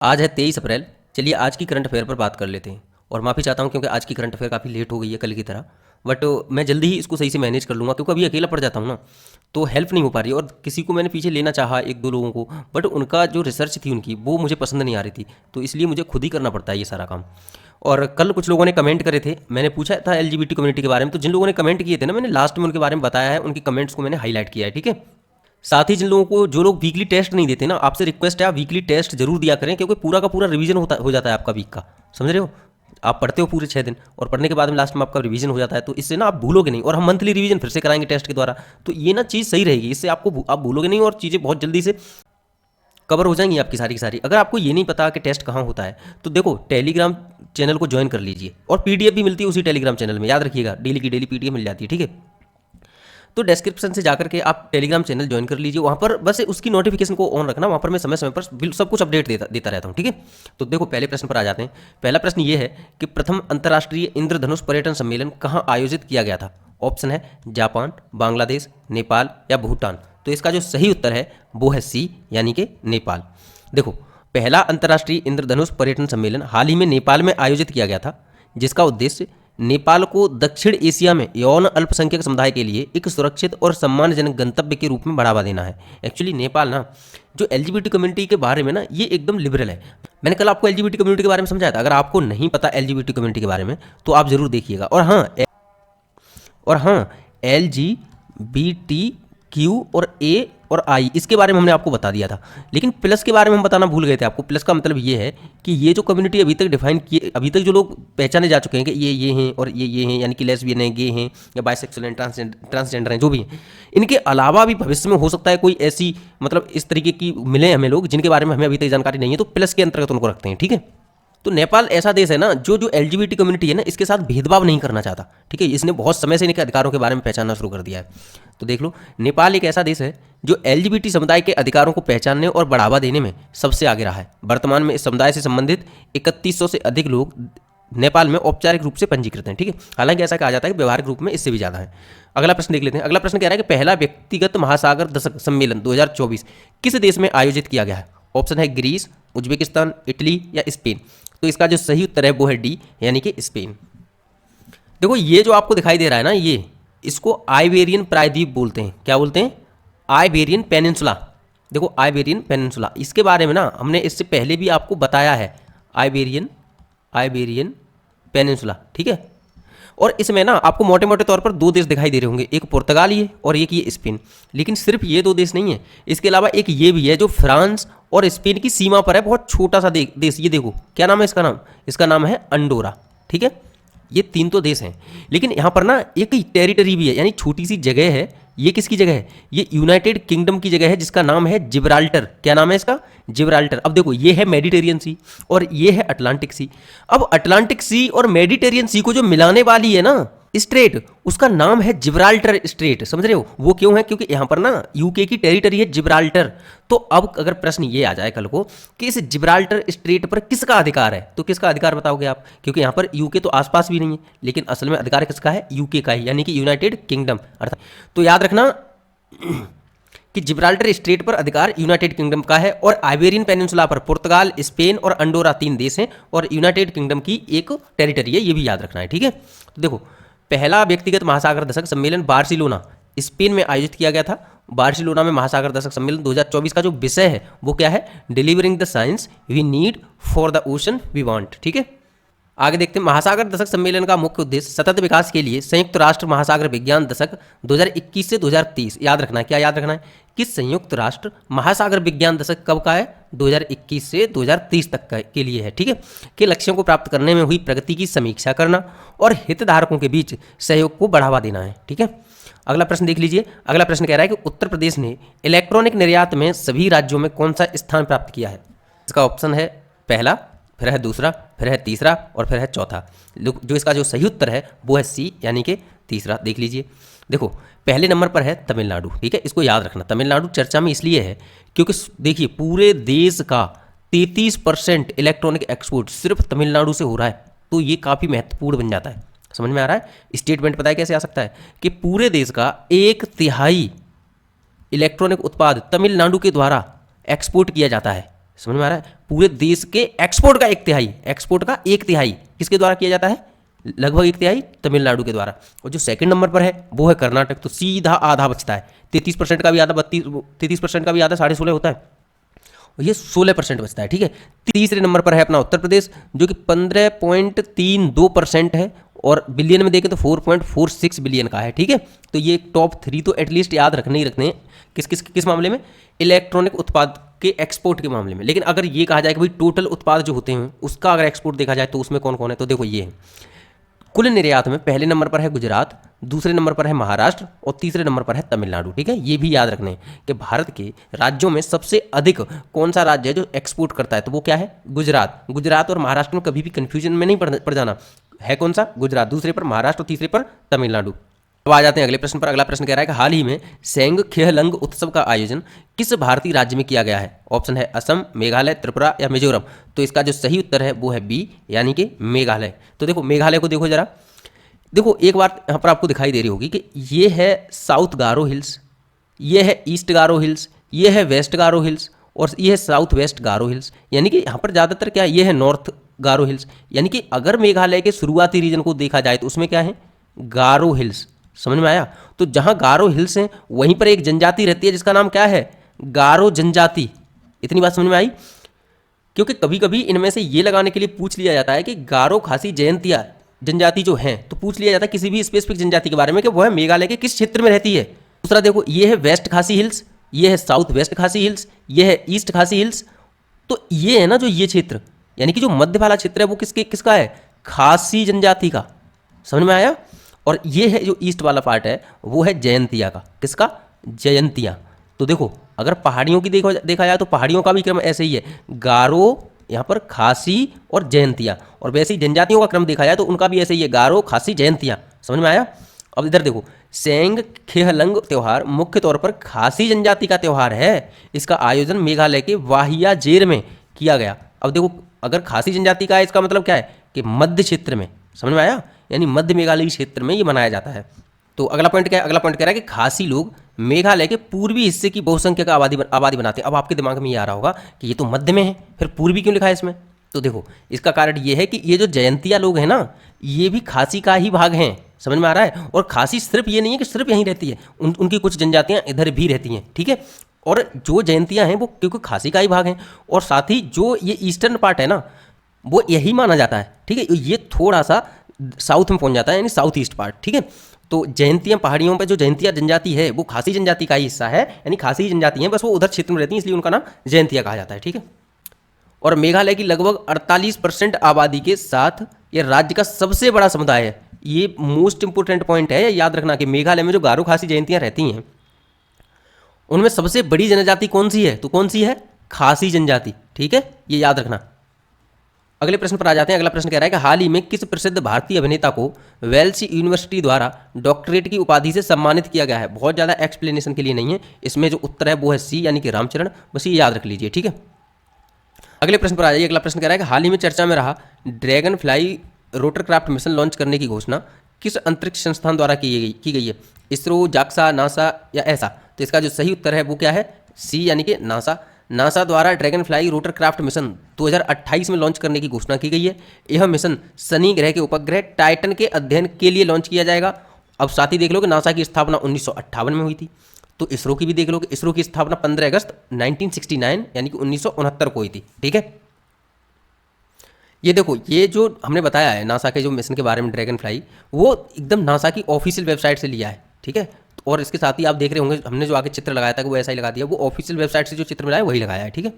आज है 23 अप्रैल। चलिए आज की करंट अफेयर पर बात कर लेते हैं। और माफ़ी चाहता हूँ क्योंकि आज की करंट अफेयर काफ़ी लेट हो गई है कल की तरह। बट मैं जल्दी ही इसको सही से मैनेज कर लूँगा क्योंकि अभी अकेला पड़ जाता हूँ ना, तो हेल्प नहीं हो पा रही है। और किसी को मैंने पीछे लेना चाहा, एक दो लोगों को, बट उनका जो रिसर्च थी उनकी वो मुझे पसंद नहीं आ रही थी, तो इसलिए मुझे खुद ही करना पड़ता है ये सारा काम। और कल कुछ लोगों ने कमेंट करे थे, मैंने पूछा था LGBT कम्युनिटी के बारे में, तो जिन लोगों ने कमेंट किए थे ना, मैंने लास्ट में उनके बारे में बताया है, उनके कमेंट्स को मैंने हाईलाइट किया है, ठीक है। साथ ही जिन लोगों को, जो लोग वीकली टेस्ट नहीं देते ना, आपसे रिक्वेस्ट है आप वीकली टेस्ट जरूर दिया करें, क्योंकि पूरा का पूरा रिवीजन हो जाता है आपका वीक का। समझ रहे हो? आप पढ़ते हो पूरे 6 दिन और पढ़ने के बाद में लास्ट में आपका रिवीजन हो जाता है, तो इससे ना आप भूलोगे नहीं। और हम मंथली रिवीजन फिर से कराएंगे टेस्ट के द्वारा, तो ये ना चीज़ सही रहेगी, इससे आपको आप भूलोगे नहीं और चीज़ें बहुत जल्दी से कवर हो जाएंगी आपकी सारी की सारी। अगर आपको ये नहीं पता कि टेस्ट कहाँ होता है, तो देखो टेलीग्राम चैनल को ज्वाइन कर लीजिए, और पीडीएफ भी मिलती है उसी टेलीग्राम चैनल में, याद रखिएगा, डेली की डेली पीडीएफ मिल जाती है, ठीक है। तो डिस्क्रिप्शन से जाकर के आप टेलीग्राम चैनल ज्वाइन कर लीजिए, वहाँ पर बस उसकी नोटिफिकेशन को ऑन रखना, वहाँ पर मैं समय समय पर सब कुछ अपडेट देता रहता हूँ, ठीक है। तो देखो पहले प्रश्न पर आ जाते हैं। पहला प्रश्न ये है कि प्रथम अंतर्राष्ट्रीय इंद्रधनुष पर्यटन सम्मेलन कहाँ आयोजित किया गया था? ऑप्शन है जापान, बांग्लादेश, नेपाल या भूटान। तो इसका जो सही उत्तर है वो है सी, यानी कि नेपाल। देखो, पहला अंतर्राष्ट्रीय इंद्रधनुष पर्यटन सम्मेलन हाल ही में नेपाल में आयोजित किया गया था, जिसका उद्देश्य नेपाल को दक्षिण एशिया में यौन अल्पसंख्यक समुदाय के लिए एक सुरक्षित और सम्मानजनक गंतव्य के रूप में बढ़ावा देना है। एक्चुअली नेपाल ना, जो LGBT कम्युनिटी के बारे में ना, ये एकदम लिबरल है। मैंने कल आपको LGBT कम्युनिटी के बारे में समझाया था, अगर आपको नहीं पता LGBT कम्युनिटी के बारे में तो आप जरूर देखिएगा। और हाँ, LGBTQ और A और I, इसके बारे में हमने आपको बता दिया था, लेकिन प्लस के बारे में हम बताना भूल गए थे आपको। प्लस का मतलब ये है कि ये जो कम्युनिटी अभी तक डिफाइन किए, अभी तक जो लोग पहचाने जा चुके हैं कि ये हैं और ये हैं, यानी कि लेस्बियन हैं, गे हैं या बाइसेक्सुअल हैं, ट्रांसजेंडर हैं, जो भी हैं, इनके अलावा भी भविष्य में हो सकता है कोई ऐसी, मतलब इस तरीके की मिले हमें लोग जिनके बारे में हमें अभी तक जानकारी नहीं है, तो प्लस के अंतर्गत उनको रखते हैं, ठीक है। तो नेपाल ऐसा देश है ना, जो LGBT कम्युनिटी है ना, इसके साथ भेदभाव नहीं करना चाहता, ठीक है। इसने बहुत समय से इनके अधिकारों के बारे में पहचानना शुरू कर दिया है। तो देख लो, नेपाल एक ऐसा देश है जो LGBT समुदाय के अधिकारों को पहचानने और बढ़ावा देने में सबसे आगे रहा है। वर्तमान में इस समुदाय से संबंधित 3100 से अधिक लोग नेपाल में औपचारिक रूप से पंजीकृत हैं, ठीक है। हालांकि ऐसा कहा जाता है कि व्यवहारिक रूप में इससे भी ज़्यादा है। अगला प्रश्न देख लेते हैं। अगला प्रश्न कह रहा है कि पहला व्यक्तिगत महासागर दशक सम्मेलन 2024 किस देश में आयोजित किया गया है? ऑप्शन है ग्रीस, उज्बेकिस्तान, इटली या स्पेन। तो इसका जो सही उत्तर है वो है डी, यानी कि स्पेन। देखो, ये जो आपको दिखाई दे रहा है ना, ये इसको आइबेरियन प्रायद्वीप बोलते हैं। क्या बोलते हैं? Iberian peninsula. देखो, आइबेरियन पेनिनसुला, इसके बारे में ना हमने इससे पहले भी आपको बताया है, आइबेरियन पेनिनसुला, ठीक है। और इसमें ना आपको मोटे मोटे तौर पर दो देश दिखाई दे रहे होंगे, एक पुर्तगाल ये और एक ये स्पेन। लेकिन सिर्फ ये दो देश नहीं है, इसके अलावा एक ये भी है जो फ्रांस और स्पेन की सीमा पर है, बहुत छोटा सा देश। ये देखो, क्या नाम है इसका? इसका नाम है अंडोरा, ठीक है। ये तीन तो देश हैं, लेकिन यहाँ पर ना एक टेरिटरी भी है, यानी छोटी सी जगह है। ये किसकी जगह है? ये यूनाइटेड किंगडम की जगह है, जिसका नाम है जिब्राल्टर। क्या नाम है इसका? जिब्राल्टर। अब देखो, ये है मेडिटेरियन सी और ये है अटलांटिक सी। अब अटलांटिक सी और मेडिटेरियन सी को जो मिलाने वाली है ना स्ट्रेट, उसका नाम है जिब्राल्टर स्ट्रेट। समझ रहे हो? वो क्यों है? क्योंकि यहाँ पर ना यूके की टेरिटरी है जिब्राल्टर। तो अब अगर प्रश्न ये आ जाए कल को कि इस जिब्राल्टर स्ट्रेट पर किसका अधिकार है, तो किसका अधिकार बताओगे आप? क्योंकि यहाँ पर यूके तो आसपास भी नहीं है, लेकिन असल में अधिकार किसका है? यूके का ही, यानी कि यूनाइटेड किंगडम अर्थात। तो याद रखना कि जिब्राल्टर स्ट्रेट पर अधिकार यूनाइटेड किंगडम का है, और आइबेरियन पेनिनसुला पर पुर्तगाल, स्पेन और अंडोरा तीन देश हैं, और यूनाइटेड किंगडम की एक टेरिटरी है। ये भी याद रखना है, ठीक है। तो देखो, पहला व्यक्तिगत महासागर दशक सम्मेलन बार्सिलोना, स्पेन में आयोजित किया गया था। बार्सिलोना में महासागर दशक सम्मेलन 2024 का जो विषय है वो क्या है? Delivering the science we need for the ocean we want, ठीक है। आगे देखते हैं। महासागर दशक सम्मेलन का मुख्य उद्देश्य सतत विकास के लिए संयुक्त राष्ट्र महासागर विज्ञान दशक 2021 से 2030। याद रखना है, क्या याद रखना है? कि संयुक्त राष्ट्र महासागर विज्ञान दशक कब का है? 2021 से 2030 तक के लिए है, ठीक है। के लक्ष्यों को प्राप्त करने में हुई प्रगति की समीक्षा करना और हितधारकों के बीच सहयोग को बढ़ावा देना है, ठीक है। अगला प्रश्न देख लीजिए। अगला प्रश्न कह रहा है कि उत्तर प्रदेश ने इलेक्ट्रॉनिक निर्यात में सभी राज्यों में कौन सा स्थान प्राप्त किया है? इसका ऑप्शन है पहला, फिर है दूसरा, फिर है तीसरा और फिर है चौथा। जो इसका जो सही उत्तर है वो है सी, यानी कि तीसरा। देख लीजिए। देखो, पहले नंबर पर है तमिलनाडु, ठीक है। इसको याद रखना, तमिलनाडु चर्चा में इसलिए है क्योंकि देखिए पूरे देश का 33% इलेक्ट्रॉनिक एक्सपोर्ट सिर्फ तमिलनाडु से हो रहा है, तो ये काफ़ी महत्वपूर्ण बन जाता है। समझ में आ रहा है? स्टेटमेंट पता है कैसे आ सकता है कि पूरे देश का 1/3 इलेक्ट्रॉनिक उत्पाद तमिलनाडु के द्वारा एक्सपोर्ट किया जाता है। समझ में आ रहा है? पूरे देश के एक्सपोर्ट का 1/3, एक्सपोर्ट का 1/3 किसके द्वारा किया जाता है? लगभग 1/3 तमिलनाडु के द्वारा। और जो सेकंड नंबर पर है वो है कर्नाटक, तो सीधा आधा बचता है। 33% का भी आधा, 33% का भी आधा 16.5 होता है, और ये 16% बचता है, ठीक है। तीसरे नंबर पर है अपना उत्तर प्रदेश, जो कि 15.32% है, और बिलियन में देखें तो 4.46 बिलियन का है, ठीक है। तो ये टॉप 3 तो एटलीस्ट याद रखने ही रखने हैं। किस मामले में? इलेक्ट्रॉनिक उत्पाद के एक्सपोर्ट के मामले में। लेकिन अगर ये कहा जाए कि भाई टोटल उत्पाद जो होते हैं उसका अगर एक्सपोर्ट देखा जाए तो उसमें कौन कौन है, तो देखो ये है। कुल निर्यात में पहले नंबर पर है गुजरात, दूसरे नंबर पर है महाराष्ट्र, और तीसरे नंबर पर है तमिलनाडु, ठीक है। ये भी याद रखने कि भारत के राज्यों में सबसे अधिक कौन सा राज्य है जो एक्सपोर्ट करता है, तो वो क्या है? गुजरात। गुजरात और महाराष्ट्र में कभी भी कंफ्यूजन में नहीं पड़ जाना, है कौन सा? गुजरात, दूसरे पर महाराष्ट्र, तीसरे पर तमिलनाडु। अब आ जाते हैं अगले प्रश्न पर। अगला प्रश्न कह रहा है कि हाल ही में सेंग खेहलंग उत्सव का आयोजन किस भारतीय राज्य में किया गया है? ऑप्शन है असम, मेघालय, त्रिपुरा या मिजोरम। तो इसका जो सही उत्तर है वो है बी, यानी कि मेघालय। तो देखो मेघालय को देखो जरा, देखो एक बात यहाँ पर आपको दिखाई दे रही होगी कि ये है साउथ गारो हिल्स, ये है ईस्ट गारो हिल्स, ये है वेस्ट गारो हिल्स, और ये है साउथ वेस्ट गारो हिल्स। यानी कि यहाँ पर ज़्यादातर क्या है? ये है नॉर्थ गारो हिल्स। यानी कि अगर मेघालय के शुरुआती रीजन को देखा जाए तो उसमें क्या है? गारो हिल्स। समझ में आया? तो जहाँ गारो हिल्स हैं वहीं पर एक जनजाति रहती है जिसका नाम क्या है? गारो जनजाति। इतनी बात समझ में आई? क्योंकि कभी कभी इनमें से ये लगाने के लिए पूछ लिया जाता है कि गारो खासी जयंतिया जनजाति जो हैं, तो पूछ लिया जाता है किसी भी स्पेसिफिक जनजाति के बारे में कि वह मेघालय के किस क्षेत्र में रहती है। दूसरा देखो, ये है वेस्ट खासी हिल्स, ये है साउथ वेस्ट खासी हिल्स, ये है ईस्ट खासी हिल्स। तो ये है ना जो ये क्षेत्र, यानी कि जो मध्य वाला क्षेत्र है वो किसका है? खासी जनजाति का। समझ में आया? और ये है जो ईस्ट वाला पार्ट है वो है जयंतिया का। किसका? जयंतिया। तो देखो अगर पहाड़ियों की देखा जाए तो पहाड़ियों का भी क्रम ऐसे ही है, गारो, यहाँ पर खासी और जयंतिया। और वैसे ही जनजातियों का क्रम देखा जाए तो उनका भी ऐसे ही है, गारो, खासी, जयंतिया। समझ में आया? अब इधर देखो, सेंग खेहलंग त्यौहार मुख्य तौर पर खासी जनजाति का त्यौहार है। इसका आयोजन मेघालय के वाहिया जेर में किया गया। अब देखो अगर खासी जनजाति का है इसका मतलब क्या है? कि मध्य क्षेत्र में। समझ में आया? यानी मध्य मेघालय क्षेत्र में ये मनाया जाता है। तो अगला पॉइंट क्या है? अगला पॉइंट कह रहा है कि खासी लोग मेघालय के पूर्वी हिस्से की बहुसंख्यक आबादी बनाते हैं। अब आपके दिमाग में ये आ रहा होगा कि ये तो मध्य में है, फिर पूर्वी क्यों लिखा है इसमें? तो देखो इसका कारण ये है कि ये जो जयंतिया लोग हैं ना, ये भी खासी का ही भाग हैं। समझ में आ रहा है? और खासी सिर्फ ये नहीं है कि सिर्फ यहीं रहती है, उनकी कुछ जनजातियाँ इधर भी रहती हैं, ठीक है। और जो जयंतियाँ हैं वो क्योंकि खासी का ही भाग हैं, और साथ ही जो ये ईस्टर्न पार्ट है ना वो यही माना जाता है, ठीक है। ये थोड़ा सा साउथ में पहुंच जाता है, यानी साउथ ईस्ट पार्ट, ठीक है। तो जयंतियाँ पहाड़ियों पर जो जयंतिया जनजाति है वो खासी जनजाति का ही हिस्सा है, यानी खासी जनजाति है, बस वो उधर क्षेत्र में रहती है इसलिए उनका नाम जयंतिया कहा जाता है, ठीक है। और मेघालय की लगभग 48% आबादी के साथ ये राज्य का सबसे बड़ा समुदाय है। ये मोस्ट इंपोर्टेंट पॉइंट है, याद रखना कि मेघालय में जो गारो खासी जयंतियाँ रहती हैं उनमें सबसे बड़ी जनजाति कौन सी है? तो कौन सी है? खासी जनजाति, ठीक है, ये याद रखना। अगले प्रश्न पर आ जाते हैं। अगला प्रश्न कह रहा है कि हाल ही में किस प्रसिद्ध भारतीय अभिनेता को वेल्स यूनिवर्सिटी द्वारा डॉक्टरेट की उपाधि से सम्मानित किया गया है? बहुत ज़्यादा एक्सप्लेनेशन के लिए नहीं है, इसमें जो उत्तर है वो है सी, यानी कि रामचरण। बस ये याद रख लीजिए, ठीक है। अगले प्रश्न पर आ जाइए। अगला प्रश्न कह रहा है कि हाल ही में चर्चा में रहा dragon fly rotorcraft mission launch करने की घोषणा किस अंतरिक्ष संस्थान द्वारा की गई है? इसरो, जाक्सा, नासा या ऐसा? तो इसका जो सही उत्तर है वो क्या है? सी, यानी कि नासा। नासा द्वारा ड्रैगन फ्लाई रोटरक्राफ्ट मिशन 2028 में लॉन्च करने की घोषणा की गई है। यह मिशन शनि ग्रह के उपग्रह टाइटन के अध्ययन के लिए लॉन्च किया जाएगा। अब साथ ही देख लो कि नासा की स्थापना 1958 में हुई थी। तो इसरो की भी देख लो कि इसरो की स्थापना 15 अगस्त 1969 यानी कि 1969 को हुई थी, ठीक है। ये देखो, ये जो हमने बताया है नासा के जो मिशन के बारे में ड्रैगन फ्लाई, वो एकदम नासा की ऑफिशियल वेबसाइट से लिया है, ठीक है। और इसके साथ ही आप देख रहे होंगे हमने जो आगे चित्र लगाया था वो ऐसा ही लगा दिया, वो ऑफिशियल वेबसाइट से जो चित्र मिला है वही लगाया है, ठीक है।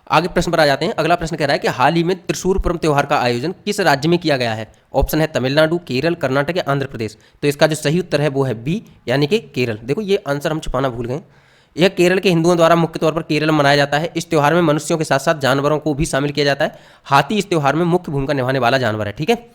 आगे प्रश्न पर आ जाते हैं। अगला प्रश्न कह रहा है कि हाल ही में त्रिशूर पर्व त्योहार का आयोजन किस राज्य में किया गया है? ऑप्शन है तमिलनाडु, केरल, कर्नाटक या आंध्र प्रदेश। तो इसका जो सही उत्तर है वो है बी, यानी कि केरल। देखो ये आंसर हम छुपाना भूल गए। यह केरल के हिंदुओं द्वारा मुख्य तौर पर केरल में मनाया जाता है। इस त्यौहार में मनुष्यों के साथ साथ जानवरों को भी शामिल किया जाता है। हाथी इस त्यौहार में मुख्य भूमिका निभाने वाला जानवर है, ठीक है।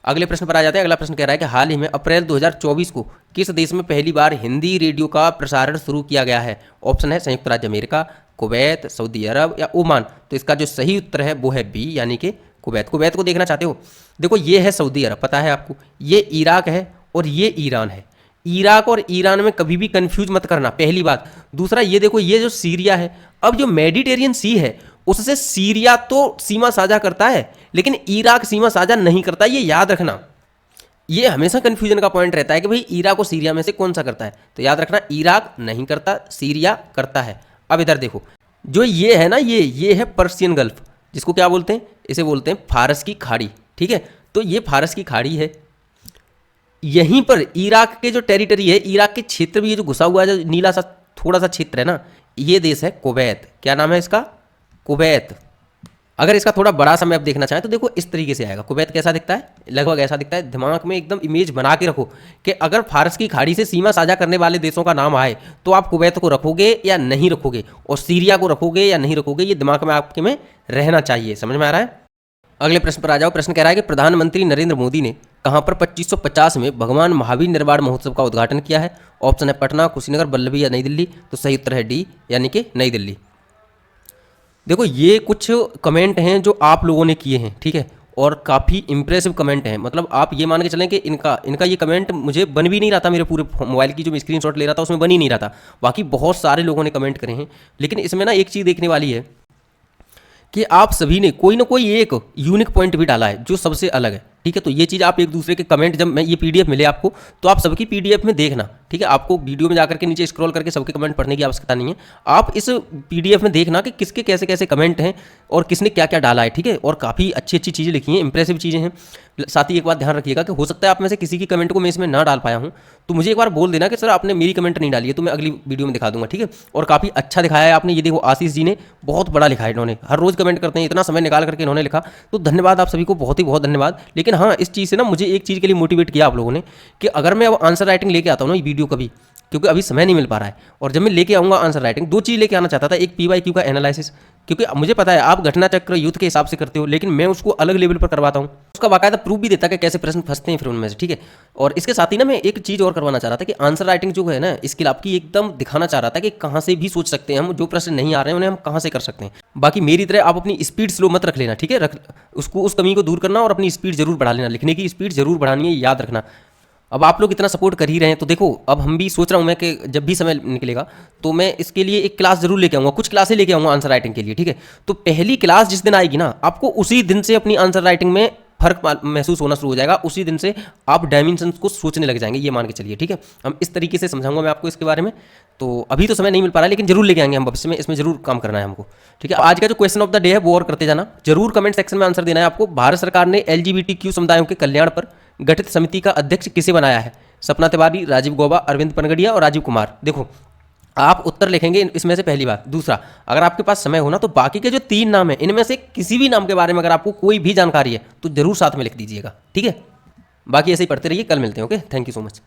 अगले प्रश्न पर आ जाते हैं। अगला प्रश्न कह रहा है कि हाल ही में अप्रैल 2024 को किस देश में पहली बार हिंदी रेडियो का प्रसारण शुरू किया गया है? ऑप्शन है संयुक्त राज्य अमेरिका, कुवैत, सऊदी अरब या ओमान। तो इसका जो सही उत्तर है वो है बी, यानी कि कुवैत। कुवैत को देखना चाहते हो? देखो ये है सऊदी अरब, पता है आपको, ये इराक है और ये ईरान है। इराक और ईरान में कभी भी कंफ्यूज मत करना, पहली बात। दूसरा ये देखो, ये जो सीरिया है, अब जो मेडिटेरियन सी है उससे सीरिया तो सीमा साझा करता है लेकिन इराक सीमा साझा नहीं करता, ये याद रखना। ये हमेशा कंफ्यूजन का पॉइंट रहता है कि भाई इराक और सीरिया में से कौन सा करता है, तो याद रखना इराक नहीं करता, सीरिया करता है। अब इधर देखो, जो ये है ना, ये है पर्शियन गल्फ, जिसको क्या बोलते हैं, इसे बोलते हैं फारस की खाड़ी, ठीक है। तो ये फारस की खाड़ी है, यहीं पर इराक के जो टेरिटरी है, इराक के क्षेत्र भी, ये जो घुसा हुआ है, जो नीला सा थोड़ा सा क्षेत्र है ना, ये देश है कुवैत। क्या नाम है इसका? कुवैत। अगर इसका थोड़ा बड़ा सा मैप देखना चाहें तो देखो इस तरीके से आएगा। कुवैत कैसा दिखता है? लगभग ऐसा दिखता है। दिमाग में एकदम इमेज बना के रखो कि अगर फारस की खाड़ी से सीमा साझा करने वाले देशों का नाम आए तो आप कुवैत को रखोगे या नहीं रखोगे, और सीरिया को रखोगे या नहीं रखोगे, ये दिमाग में आपके में रहना चाहिए। समझ में आ रहा है? अगले प्रश्न पर आ जाओ। प्रश्न कह रहा है कि प्रधानमंत्री नरेंद्र मोदी ने कहाँ पर 2550 में भगवान महावीर निर्वाण महोत्सव का उद्घाटन किया है? ऑप्शन है पटना, कुशीनगर, बल्लभी या नई दिल्ली। तो सही उत्तर है डी, यानी कि नई दिल्ली। देखो ये कुछ कमेंट हैं जो आप लोगों ने किए हैं, ठीक है, और काफ़ी इंप्रेसिव कमेंट हैं। मतलब आप ये मान के चलें कि इनका ये कमेंट मुझे बन भी नहीं रहा था, मेरे पूरे मोबाइल की जो मैं स्क्रीनशॉट ले रहा था उसमें बन ही नहीं रहा था। बाकी बहुत सारे लोगों ने कमेंट करे हैं, लेकिन इसमें ना एक चीज़ देखने वाली है कि आप सभी ने कोई ना कोई एक यूनिक पॉइंट भी डाला है जो सबसे अलग है, ठीक है। तो ये चीज़ आप एक दूसरे के कमेंट, जब मैं ये पीडीएफ मिले आपको तो आप सबकी पीडीएफ में देखना, ठीक है। आपको वीडियो में जाकर के नीचे स्क्रॉल करके सबके कमेंट पढ़ने की आवश्यकता नहीं है। आप इस पीडीएफ में देखना कि किसके कैसे कैसे कमेंट हैं और किसने क्या क्या डाला है, ठीक है। और काफ़ी अच्छी अच्छी चीज़ें लिखी हैं, इंप्रेसिव चीज़ें हैं। साथ ही एक बात ध्यान रखिएगा कि हो सकता है आप में से किसी की कमेंट को मैं इसमें ना डाल पाया हूँ, तो मुझे एक बार बोल देना कि सर आपने मेरी कमेंट नहीं डाली है, तो मैं अगली वीडियो में दिखा दूंगा, ठीक है। और काफ़ी अच्छा दिखाया है आपने। ये देखो आशीष जी ने बहुत बड़ा लिखा है, इन्होंने हर रोज़ कमेंट करते हैं, इतना समय निकाल करके इन्होंने लिखा, तो धन्यवाद आप सभी को, बहुत ही बहुत धन्यवाद। लेकिन हाँ, इस चीज़ से ना मुझे एक चीज़ के लिए मोटिवेट किया आप लोगों ने कि अगर मैं अब आंसर राइटिंग लेके आता हूँ ना ये वीडियो कभी, क्योंकि अभी समय नहीं मिल पा रहा है, और जब मैं लेके आऊँगा आंसर राइटिंग, दो चीज़ लेके आना चाहता था। एक PYQ का एनालिसिस, क्योंकि मुझे पता है आप घटना चक्र युद्ध के हिसाब से करते हो, लेकिन मैं उसको अलग लेवल पर करवाता हूँ, उसका बाकायदा प्रूफ भी देता कि कैसे प्रश्न फंसते हैं फिर उनमें से, ठीक है। और इसके साथ ही ना मैं एक चीज़ और करवाना चाह रहा था कि आंसर राइटिंग जो है ना, स्किल आपकी एकदम दिखाना चाह रहा था कि कहाँ से भी सोच सकते हैं हम, जो प्रश्न नहीं आ रहे हैं उन्हें हम कहाँ से कर सकते हैं। बाकी मेरी तरह आप अपनी स्पीड स्लो मत रख लेना, ठीक है। उसको, उस कमी को दूर करना और अपनी स्पीड जरूर बढ़ा लेना, लिखने की स्पीड जरूर बढ़ानी है, याद रखना। अब आप लोग इतना सपोर्ट कर ही रहे हैं तो देखो, अब हम भी सोच रहा हूँ मैं कि जब भी समय निकलेगा तो मैं इसके लिए एक क्लास जरूर लेके आऊँगा, कुछ क्लासें लेके आऊँगा आंसर राइटिंग के लिए, ठीक है। तो पहली क्लास जिस दिन आएगी ना, आपको उसी दिन से अपनी आंसर राइटिंग में फर्क महसूस होना शुरू हो जाएगा, उसी दिन से आप डायमेंशंस को सोचने लग जाएंगे, ये मान के चलिए, ठीक है। हम इस तरीके से समझाऊंगा मैं आपको इसके बारे में। तो अभी तो समय नहीं मिल पा रहा है, लेकिन जरूर लेके आएंगे हम भविष्य में, इसमें जरूर काम करना है हमको, ठीक है। आज का जो क्वेश्चन ऑफ द डे है वो और करते जाना, जरूर कमेंट सेक्शन में आंसर देना है आपको। भारत सरकार ने LGBTQ समुदायों के कल्याण पर गठित समिति का अध्यक्ष किसे बनाया है? सपना तिवारी, राजीव गौबा, अरविंद पनगड़िया और राजीव कुमार। देखो आप उत्तर लिखेंगे इसमें से पहली बात। दूसरा, अगर आपके पास समय हो ना तो बाकी के जो 3 नाम है इनमें से किसी भी नाम के बारे में अगर आपको कोई भी जानकारी है तो जरूर साथ में लिख दीजिएगा, ठीक है। बाकी ऐसे ही पढ़ते रहिए, कल मिलते हैं, okay. Thank you so much.